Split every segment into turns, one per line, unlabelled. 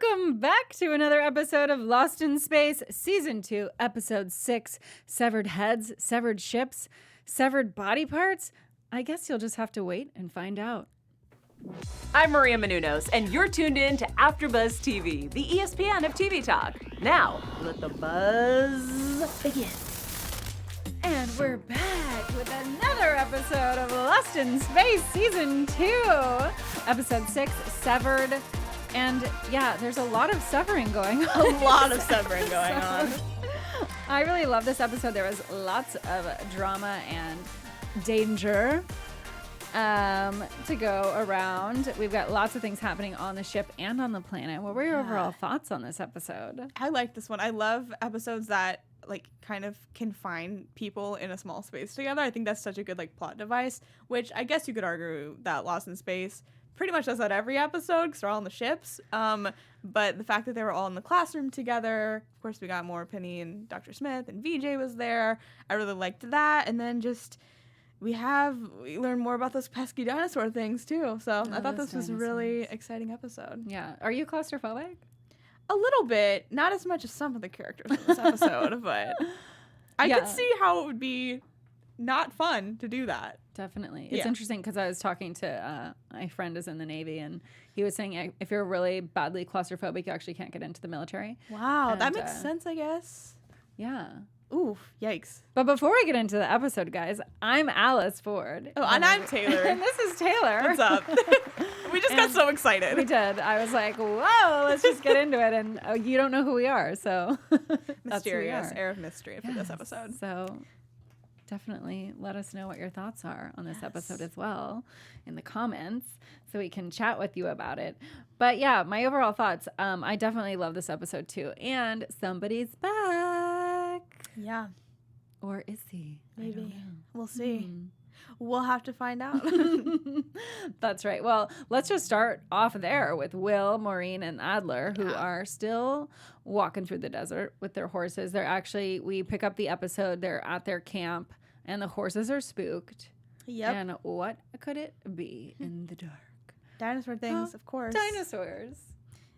Welcome back to another episode of Lost in Space, Season 2, Episode 6, Severed Heads, Severed Ships, Severed Body Parts. I guess you'll just have to wait and find out.
I'm Maria Menounos, and you're tuned in to AfterBuzz TV, the ESPN of TV talk. Now, let the buzz begin.
And we're back with another episode of Lost in Space, Season 2, Episode 6, Severed. And yeah, there's a lot of severing going on.
A lot of severing going on.
I really love this episode. There was lots of drama and danger to go around. We've got lots of things happening on the ship and on the planet. What were your overall thoughts on this episode?
I like this one. I love episodes that kind of confine people in a small space together. I think that's such a good plot device, which I guess you could argue that Lost in Space pretty much does that every episode because they're all on the ships. But the fact that they were all in the classroom together, of course, we got more Penny and Dr. Smith and VJ was there. I really liked that. And then we learned more about those pesky dinosaur things too. So I thought this was a really exciting episode.
Yeah. Are you claustrophobic?
A little bit. Not as much as some of the characters in this episode, but I could see how it would be not fun to do that.
Definitely. It's interesting because I was talking to my friend is in the Navy, and he was saying if you're really badly claustrophobic, you actually can't get into the military.
Wow,
And,
that makes sense, I guess.
Yeah.
Ooh, yikes.
But before we get into the episode, guys, I'm Alice Ford.
Oh, and I'm Taylor.
And this is Taylor.
What's up? We just got so excited.
We did. I was like, whoa, let's just get into it. And you don't know who we are, so
mysterious air of mystery for this episode.
So definitely let us know what your thoughts are on this episode as well in the comments so we can chat with you about it. But yeah, my overall thoughts, I definitely love this episode too. And somebody's back.
Yeah.
Or is he?
Maybe.
I don't know.
We'll see. We'll have to find out.
That's right. Well, let's just start off there with Will, Maureen, and Adler, who are still walking through the desert with their horses. We pick up the episode, they're at their camp, and the horses are spooked.
Yep.
And what could it be in the dark?
Dinosaur things, of course.
Dinosaurs.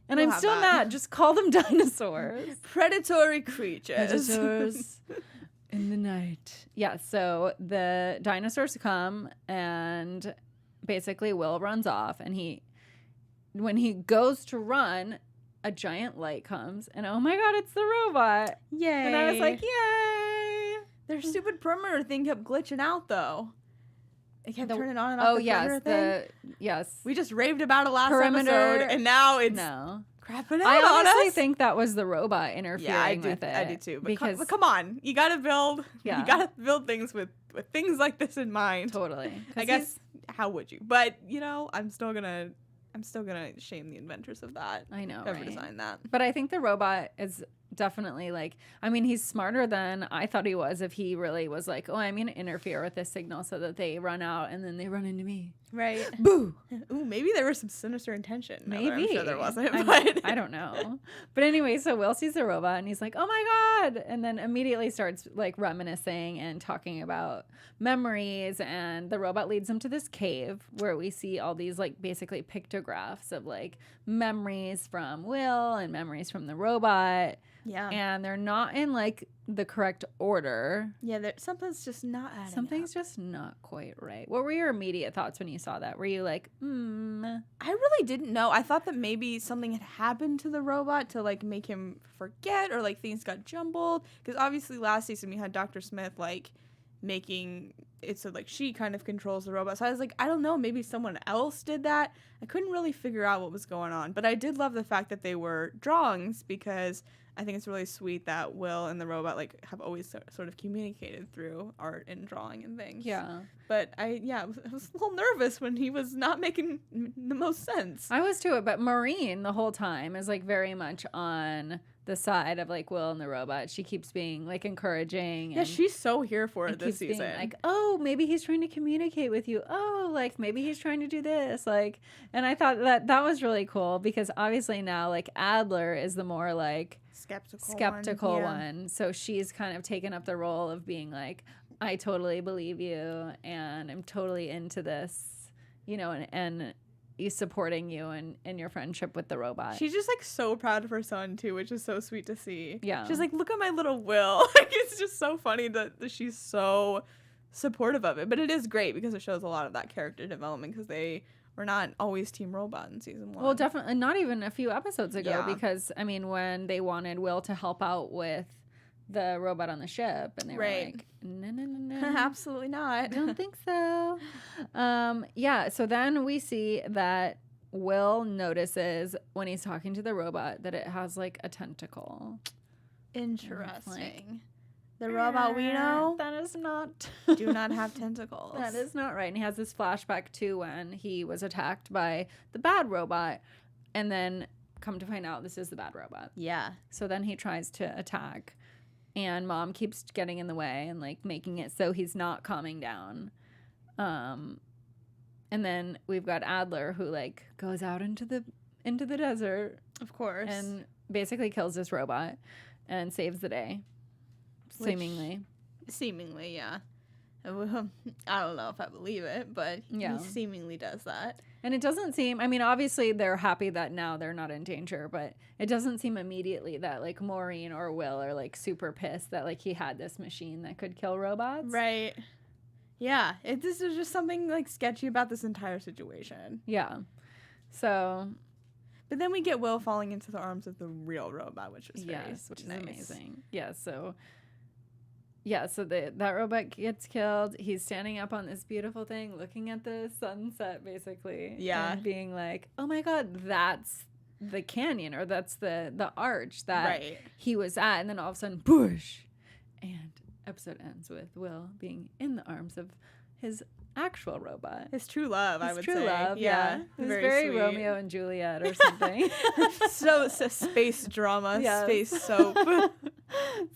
And I'm still mad. Just call them dinosaurs.
Predatory creatures.
Predators. In the night. Yeah, so the dinosaurs come and basically Will runs off, and when he goes to run, a giant light comes, and oh my god, it's the robot.
Yay.
And I was like, yay.
Their stupid perimeter thing kept glitching out though. It kept turning on and off the
yes,
perimeter thing.
yes.
We just raved about it last
Perimeter,
episode, and now it's crapping out on us.
I honestly think that was the robot interfering with it.
I do too. But
because
come on, you gotta build. Yeah. You gotta build things with things like this in mind.
Totally.
I guess how would you? But I'm still gonna shame the inventors of that.
I know.
Whoever
right?
designed that.
But I think the robot is definitely he's smarter than I thought he was if he really was like, oh, I'm going to interfere with this signal so that they run out and then they run into me.
Right.
Boo.
Ooh, maybe there was some sinister intention.
Maybe.
I'm sure there wasn't. But
I don't know. But anyway, so Will sees the robot and he's like, oh my God. And then immediately starts reminiscing and talking about memories. And the robot leads him to this cave where we see all these basically pictographs of memories from Will and memories from the robot.
Yeah.
And they're not in the correct order.
Yeah, something's just not adding
Something's
up.
just not quite right. What were your immediate thoughts when you saw that? Were you like,
I really didn't know. I thought that maybe something had happened to the robot to make him forget or things got jumbled. Because obviously last season we had Dr. Smith making it so she kind of controls the robot. So I was like, I don't know, maybe someone else did that. I couldn't really figure out what was going on. But I did love the fact that they were drawings because I think it's really sweet that Will and the robot have always sort of communicated through art and drawing and things.
yeah.
But I was a little nervous when he was not making the most sense.
I was too, but Maureen the whole time is very much on the side of Will and the robot. She keeps being encouraging.
Yeah, she's so here for it this season.
Being oh, maybe he's trying to communicate with you. Oh, maybe he's trying to do this. And I thought that was really cool because obviously now Adler is the more skeptical one. So she's kind of taken up the role of being I totally believe you and I'm totally into this, and supporting you in your friendship with the robot.
She's just like so proud of her son too, which is so sweet to see.
Yeah.
She's like, look at my little Will. Like, it's just so funny that she's so supportive of it. But it is great because it shows a lot of that character development because they were not always Team Robot in season 1.
Well, definitely not even a few episodes ago
Yeah.
because, I mean, when they wanted Will to help out with the robot on the ship and they were
Right.
like, no.
Absolutely not.
Don't think so. Yeah, so then we see that Will notices when he's talking to the robot that it has like a tentacle.
Interesting. The robot we know
That is not.
do not have tentacles.
That is not right. And he has this flashback to when he was attacked by the bad robot. And then come to find out this is the bad robot.
Yeah.
So then he tries to attack. And Mom keeps getting in the way and like making it so he's not calming down. And then we've got Adler who like goes out into the desert
Of course.
and basically kills this robot and saves the day. Seemingly.
Seemingly, yeah. I don't know if I believe it, but
Yeah.
he seemingly does that.
And it doesn't seem, I mean, obviously they're happy that now they're not in danger, but it doesn't seem immediately that like Maureen or Will are like super pissed that like he had this machine that could kill robots.
Right. Yeah. This is just something like sketchy about this entire situation.
Yeah. So,
But then we get Will falling into the arms of the real robot, which is very
yes, which is
nice.
amazing. Yeah. So that robot gets killed. He's standing up on this beautiful thing, looking at the sunset, basically.
Yeah.
And being like, oh my God, that's the canyon or that's the arch that
Right.
he was at. And then all of a sudden, boosh. And episode ends with Will being in the arms of his actual robot.
His true love, I
His
would
true
say.
love, yeah. It was very
sweet.
Romeo and Juliet or something.
So it's a space drama,
Yes.
space soap.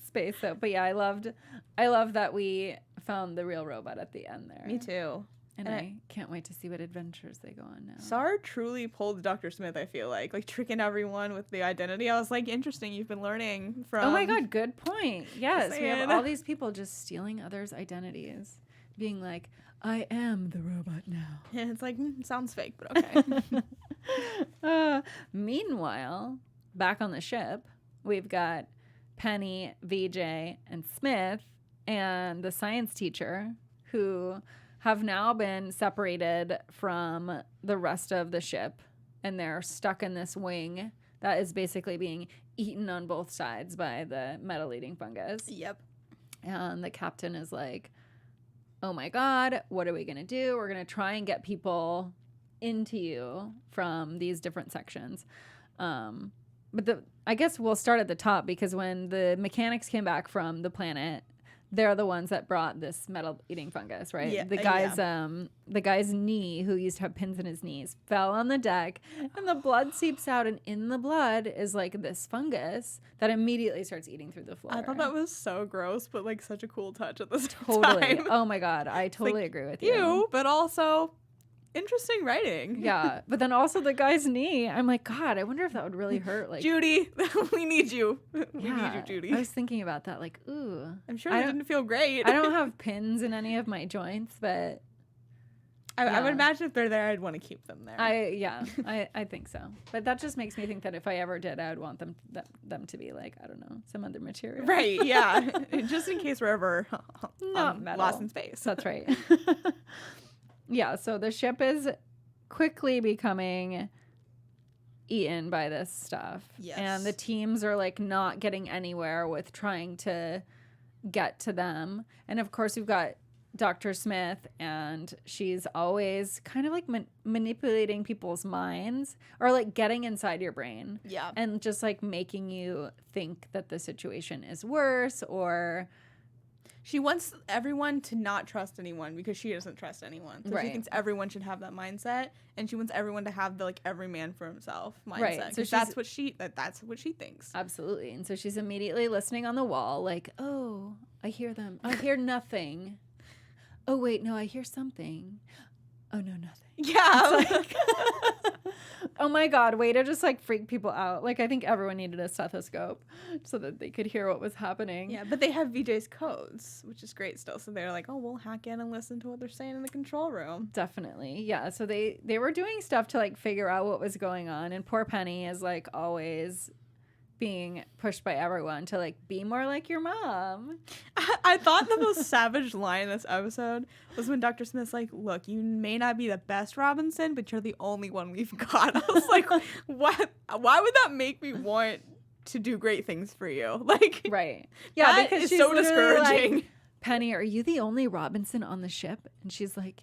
Space soap. But yeah, I love that we found the real robot at the end there.
Me too.
And
And
I can't wait to see what adventures they go on now.
Sar truly pulled Dr. Smith, I feel like tricking everyone with the identity. I was like, interesting, you've been learning from...
Oh my God, good point. Yes, we have
saying.
all these people just stealing others' identities. Being like, I am the robot now.
And it's like, sounds fake, but okay.
Meanwhile, back on the ship, we've got Penny, VJ, and Smith, and the science teacher who have now been separated from the rest of the ship, and they're stuck in this wing that is basically being eaten on both sides by the metal-eating fungus.
Yep.
And the captain is like, oh my God, what are we going to do? We're going to try and get people into you from these different sections. But I guess we'll start at the top because when the mechanics came back from the planet, they're the ones that brought this metal-eating fungus, right?
Yeah,
The guy's knee, who used to have pins in his knees, fell on the deck, and the blood seeps out, and in the blood is like this fungus that immediately starts eating through the floor.
I thought that was so gross, but like such a cool touch at this
Totally.
time.
Oh my God, I totally
like,
agree with you.
Ew, but also interesting writing.
Yeah, but then also the guy's knee. I'm like, God, I wonder if that would really hurt. Like,
Judy, we need you. We
yeah,
need you, Judy.
I was thinking about that. Like, ooh,
I'm sure
I
that
don't-
didn't feel great.
I don't have pins in any of my joints, but
I
yeah.
would imagine if they're there, I'd want to keep them there.
I think so. But that just makes me think that if I ever did, I would want them to be like, I don't know, some other material.
Right, yeah. Just in case we're ever
Not metal.
lost in space.
That's right. Yeah, so the ship is quickly becoming eaten by this stuff.
Yes.
And the teams are like not getting anywhere with trying to get to them. And of course, we've got Dr. Smith, and she's always kind of like manipulating people's minds or like getting inside your brain
Yeah.
and just like making you think that the situation is worse or
She wants everyone to not trust anyone because she doesn't trust anyone. So
Right.
she thinks everyone should have that mindset, and she wants everyone to have the like every man for himself mindset.
Right. So
So that's what she thinks.
absolutely. And so she's immediately listening on the wall like, oh, I hear them. I hear nothing. Oh, wait, no, I hear something. Oh, no, nothing.
Yeah.
Oh my God, way to just like freak people out. Like, I think everyone needed a stethoscope so that they could hear what was happening.
Yeah, but they have VJ's codes, which is great still. So they're like, oh, we'll hack in and listen to what they're saying in the control room.
Definitely. Yeah. So they were doing stuff to like figure out what was going on. And poor Penny is like always being pushed by everyone to like be more like your mom.
I thought the most savage line in this episode was when Dr. Smith's like, look, you may not be the best Robinson, but you're the only one we've got. I was like, what? Why would that make me want to do great things for you? Like,
right. Yeah,
that
because
is
she's
so
literally
discouraging.
like, Penny, are you the only Robinson on the ship? And she's like,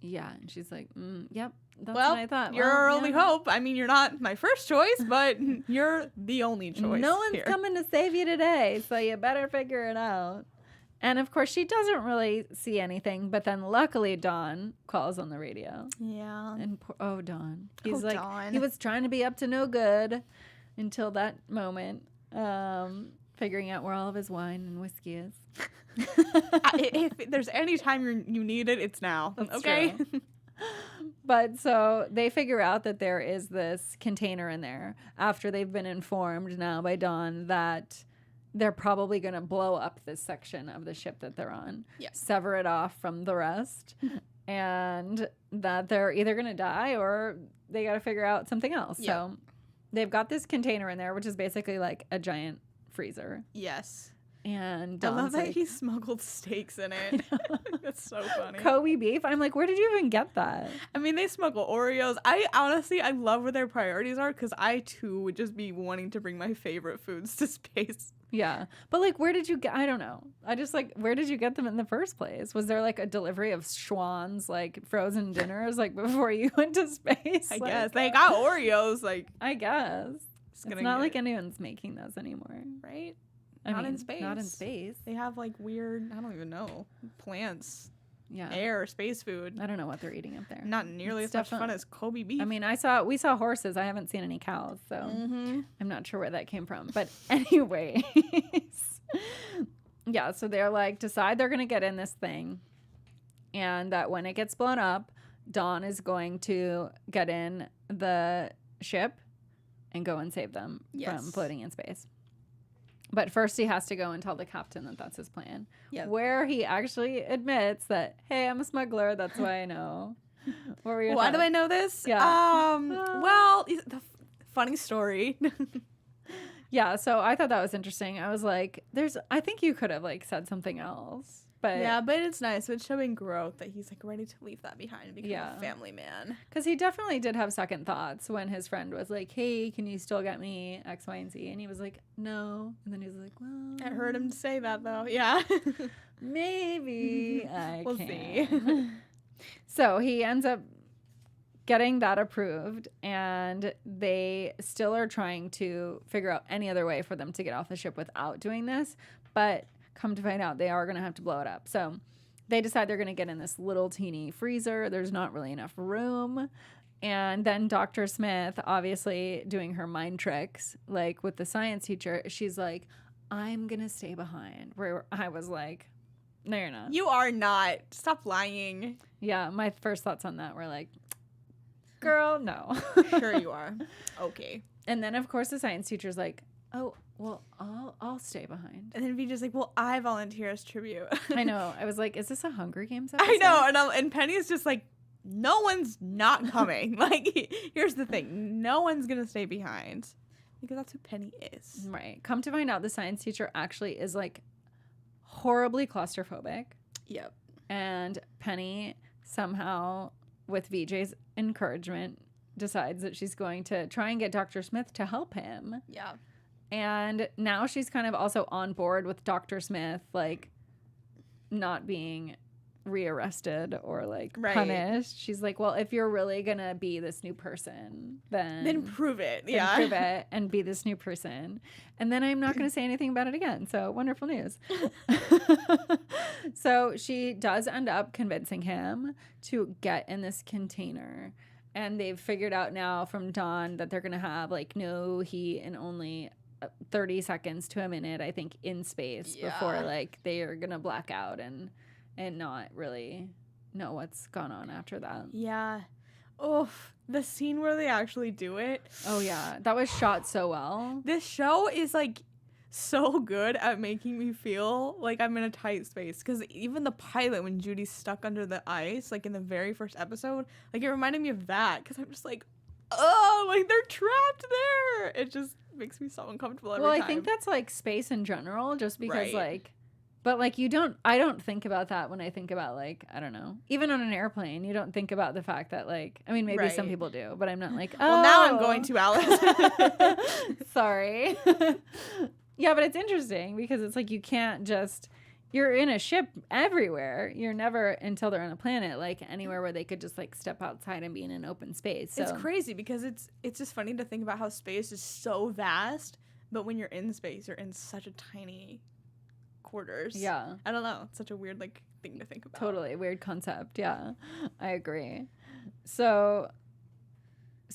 yeah. And she's like, yep. That's
Well,
what I thought.
You're
Well,
our
yeah.
only hope. I mean, you're not my first choice, but you're the only choice.
No one's
here.
coming to save you today, so you better figure it out. And of course, she doesn't really see anything, but then luckily Dawn calls on the radio.
Yeah.
And Dawn. He's
Oh,
like,
Dawn.
he was trying to be up to no good until that moment, figuring out where all of his wine and whiskey is.
If there's any time you need it, it's now.
That's
okay.
true. But so they figure out that there is this container in there after they've been informed now by Dawn that they're probably going to blow up this section of the ship that they're on, sever it off from the rest, and that they're either going to die or they got to figure out something else.
Yeah.
So they've got this container in there, which is basically like a giant freezer.
Yes.
And
I love
Dawn's
that
like,
he smuggled steaks in it. That's so funny.
Kobe beef. I'm like, where did you even get that?
I mean, they smuggle Oreos. I love where their priorities are because I too would just be wanting to bring my favorite foods to space.
Yeah. But like, where did you get, I don't know. I just like, where did you get them in the first place? Was there like a delivery of Schwann's like frozen dinners like before you went to space?
I
Like,
guess they got Oreos. Like,
I guess. It's not like
it,
anyone's making those anymore.
right?
I
Not
mean,
in space.
Not in space.
They have like weird, I don't even know, plants,
Yeah.
air, space food.
I don't know what they're eating up there.
Not nearly
It's
as much fun
definitely-
as Kobe beef.
I mean, we saw horses. I haven't seen any cows, so
Mm-hmm.
I'm not sure where that came from. But anyways, yeah, so they're like, decide they're going to get in this thing. And that when it gets blown up, Dawn is going to get in the ship and go and save them from floating in space. But first he has to go and tell the captain that that's his plan.
Yeah.
Where he actually admits that, hey, I'm a smuggler. That's why I know. What were your
Why do
thoughts?
I know this?
Yeah.
Well, funny story.
Yeah, so I thought that was interesting. I was like, I think you could have like said something else. But
Yeah, but it's nice. It's showing growth that he's like ready to leave that behind and become
Yeah.
a family man.
because he definitely did have second thoughts when his friend was like, hey, can you still get me X, Y, and Z? And he was like, no. And then he was like, well,
I heard him say that though. Yeah.
maybe I
We'll
can.
see.
So he ends up getting that approved, and they still are trying to figure out any other way for them to get off the ship without doing this. But come to find out, they are going to have to blow it up. So they decide they're going to get in this little teeny freezer. There's not really enough room. And then Dr. Smith, obviously doing her mind tricks, like with the science teacher, she's like, I'm going to stay behind. Where I was like, no, you're not.
You are not. Stop lying.
Yeah, my first thoughts on that were like, girl, no.
Sure you are. Okay.
And then, of course, the science teacher's like, oh, well, I'll stay behind.
And then VJ's like, well, I volunteer as tribute.
I know. I was like, is this a Hunger Games episode?
I know. And Penny's just like, no one's not coming. Like, here's the thing. No one's going to stay behind. Because that's who Penny is.
Right. Come to find out, the science teacher actually is like horribly claustrophobic.
Yep.
And Penny somehow, with VJ's encouragement, decides that she's going to try and get Dr. Smith to help him.
Yeah.
And now she's kind of also on board with Dr. Smith, like, not being rearrested or, like,
Right.
punished. She's like, well, if you're really going to be this new person, then
prove it.
then
Yeah.
prove it and be this new person. And then I'm not going to say anything about it again. So wonderful news. So she does end up convincing him to get in this container. And they've figured out now from Dawn that they're going to have like no heat and only 30 seconds to a minute, I think, in space before like they are going to black out and not really know what's gone on after that.
Yeah. the scene where they actually do it.
Oh yeah, that was shot so well.
This show is like so good at making me feel like I'm in a tight space, because even the pilot, when Judy's stuck under the ice, like in the very first episode, like it reminded me of that, because I'm just like, oh, like they're trapped there. It just makes me so uncomfortable every time.
I think that's like space in general, just because
Right.
like, but like I don't think about that when I think about like, I don't know, even on an airplane, you don't think about the fact that like, I mean, maybe some
Right.
people do, but I'm not like,
Well, now I'm going to, Alice.
Sorry. Yeah, but it's interesting because it's like you can't just, you're in a ship everywhere. You're never, until they're on a planet, like anywhere where they could just like step outside and be in an open space. So
It's crazy because it's just funny to think about how space is so vast, but when you're in space, you're in such a tiny quarters.
yeah,
I don't know. It's such a weird like thing to think about.
totally weird concept. Yeah, I agree. So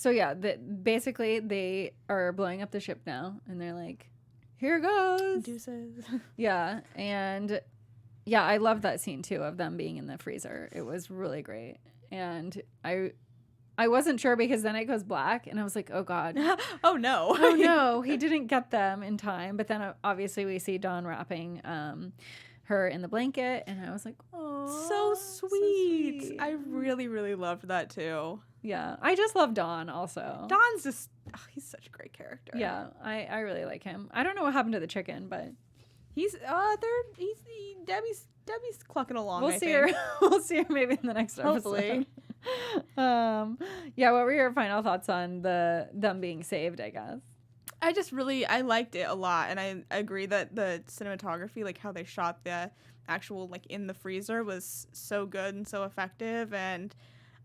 yeah, basically they are blowing up the ship now, and they're like, here goes.
Deuces.
Yeah, and yeah, I love that scene too of them being in the freezer. It was really great, and I wasn't sure because then it goes black, and I was like, oh god,
Oh no.
oh no, he didn't get them in time. But then obviously we see Dawn wrapping her in the blanket, and I was like, oh,
So sweet. I really, really loved that too.
yeah, I just love Dawn also.
Don's just, he's such a great character.
Yeah, I really like him. I don't know what happened to the chicken, but
Debbie's clucking along.
we'll
I
see
think.
her. We'll see her maybe in the next
Hopefully.
episode. Yeah, what were your final thoughts on them being saved, I guess?
I liked it a lot, and I agree that the cinematography, like how they shot the actual like in the freezer, was so good and so effective, and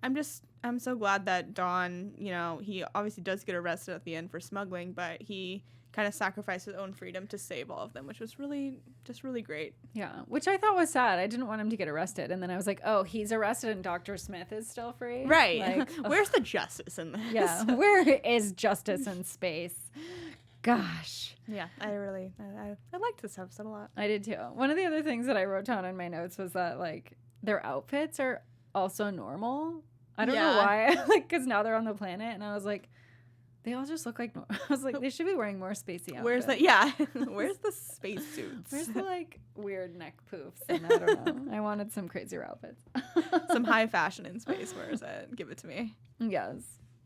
I'm so glad that Don, he obviously does get arrested at the end for smuggling, but he kind of sacrificed his own freedom to save all of them, which was really great.
Yeah, which I thought was sad. I didn't want him to get arrested, and then I was like, oh, he's arrested and Dr. Smith is still free?
Right.
Like,
Where's the justice in this?
yeah, where is justice in space? Gosh.
Yeah, I liked this episode a lot.
I did too. One of the other things that I wrote down in my notes was that like their outfits are also normal. I don't know why, like, because now they're on the planet, and I was like, they all just look like. I was like, they should be wearing more spacey outfits.
Where's the Where's the space suits?
Where's the like weird neck poofs? And I don't know. I wanted some crazier outfits.
Some high fashion in space. Where is it? Give it to me.
Yes.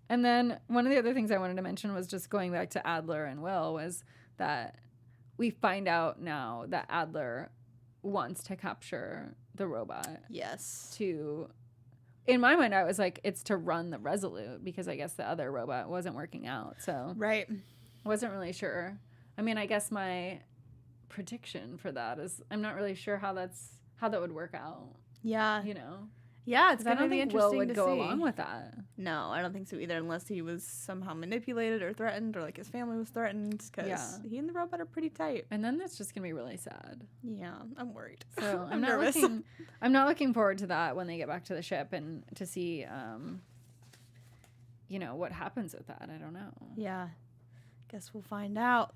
And then one of the other things I wanted to mention was just going back to Adler and Will, was that we find out now that Adler wants to capture the robot
Yes.
to, in my mind, I was like, it's to run the Resolute, because I guess the other robot wasn't working out. So
Right.
I wasn't really sure. I mean, I guess my prediction for that is I'm not really sure how that would work out,
Yeah. Yeah, it's
'Cause I
gonna
don't
be
think
interesting
Will would
to
go
see.
along with that.
No, I don't think so either, unless he was somehow manipulated or threatened, or like his family was threatened, because
Yeah.
he and the robot are pretty tight.
And then that's just gonna be really sad.
Yeah, I'm worried.
So
I'm nervous.
I'm not looking forward to that when they get back to the ship and to see what happens with that. I don't know.
Yeah, guess we'll find out.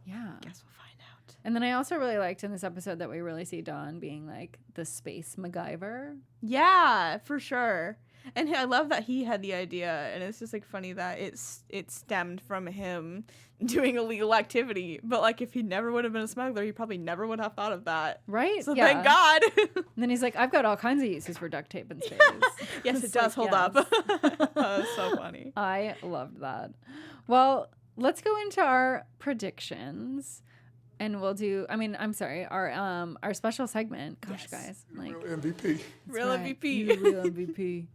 Yeah.
Guess we'll find out.
And then I also really liked in this episode that we really see Dawn being like the space MacGyver.
Yeah, for sure. And I love that he had the idea, and it's just like funny that it stemmed from him doing illegal activity. But like, if he never would have been a smuggler, he probably never would have thought of that.
Right?
So
Yeah.
thank God.
And then he's like, I've got all kinds of uses for duct tape in space.
Yes, it
It's
does
like,
hold up.
yes.
That's so funny.
I loved that. Well, let's go into our predictions. And we'll do, our special segment. Gosh,
Yes.
guys.
Real
Like,
MVP.
Real
right.
MVP.
You real MVP.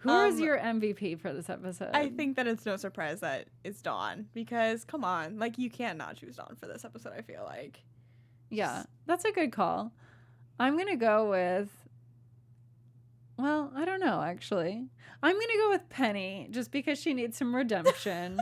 Who is your MVP for this episode?
I think that it's no surprise that it's Dawn, because come on, like, you can't not choose Dawn for this episode, I feel like.
Yeah, that's a good call. I'm going to go with, well, I don't know, actually. I'm going to go with Penny, just because she needs some redemption.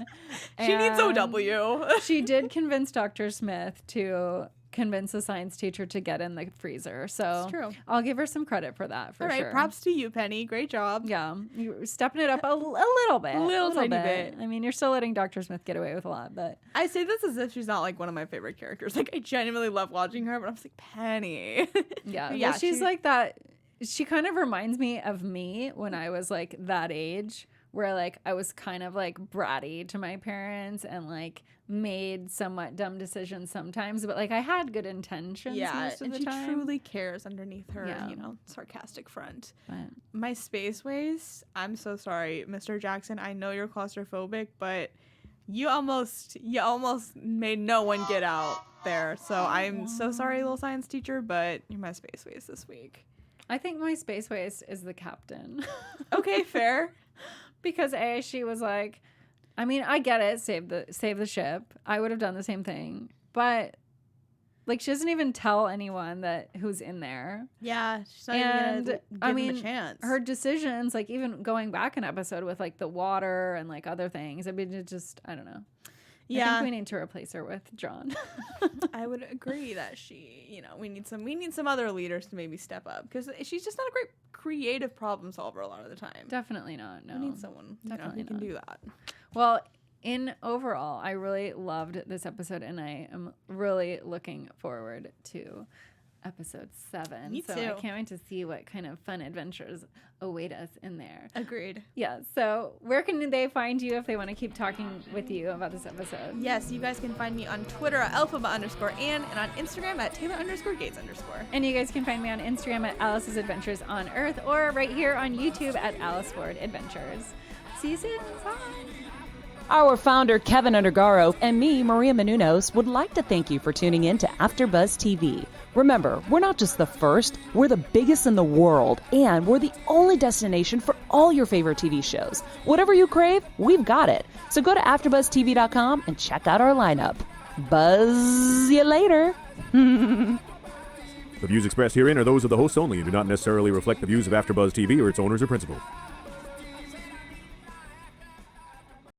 She needs
And
OW.
She did convince Dr. Smith to convince the science teacher to get in the freezer. So
It's true.
I'll give her some credit for that, for
All right,
sure.
props to you, Penny. Great job.
Yeah, you're stepping it up a little bit.
A little tiny bit.
I mean, you're still letting Dr. Smith get away with a lot, but
I say this as if she's not like one of my favorite characters. Like, I genuinely love watching her, but I'm just like, Penny.
yeah.
Yeah,
Well, she's
she-
like that. She kind of reminds me of me when I was like that age, where like I was kind of like bratty to my parents and like made somewhat dumb decisions sometimes, but like I had good intentions most of
and
the
she
time.
truly cares underneath her,
Yeah.
sarcastic front.
But
My space waste, I'm so sorry, Mr. Jackson. I know you're claustrophobic, but you almost made no one get out there. So I'm so sorry, little science teacher, but you're my space waste this week.
I think my space waste is the captain.
Okay, fair.
Because she was like, I mean, I get it, save the ship. I would have done the same thing. But like she doesn't even tell anyone who's in there.
Yeah, she's not
And
even
I
gonna give
mean,
him a chance.
her decisions, like even going back an episode with like the water and like other things. I mean, it just, I don't know. I think we need to replace her with John.
I would agree that we need some other leaders to maybe step up because she's just not a great creative problem solver a lot of the time.
Definitely not. No,
We need someone who can do that.
Well, in overall, I really loved this episode, and I am really looking forward to episode 7.
Me
so
too.
I can't wait to see what kind of fun adventures await us in there.
Agreed.
Yeah. So where can they find you if they want to keep talking with you about this episode?
Yes, you guys can find me on Twitter at Alphaba_Ann and on Instagram at Taylor_Gates_.
And you guys can find me on Instagram at Alice's Adventures on Earth or right here on YouTube at Alice Ford Adventures. See you soon. Bye.
Our founder, Kevin Undergaro, and me, Maria Menounos, would like to thank you for tuning in to AfterBuzz TV. Remember, we're not just the first, we're the biggest in the world, and we're the only destination for all your favorite TV shows. Whatever you crave, we've got it. So go to AfterBuzzTV.com and check out our lineup. Buzz you later.
The views expressed herein are those of the hosts only and do not necessarily reflect the views of AfterBuzz TV or its owners or principals.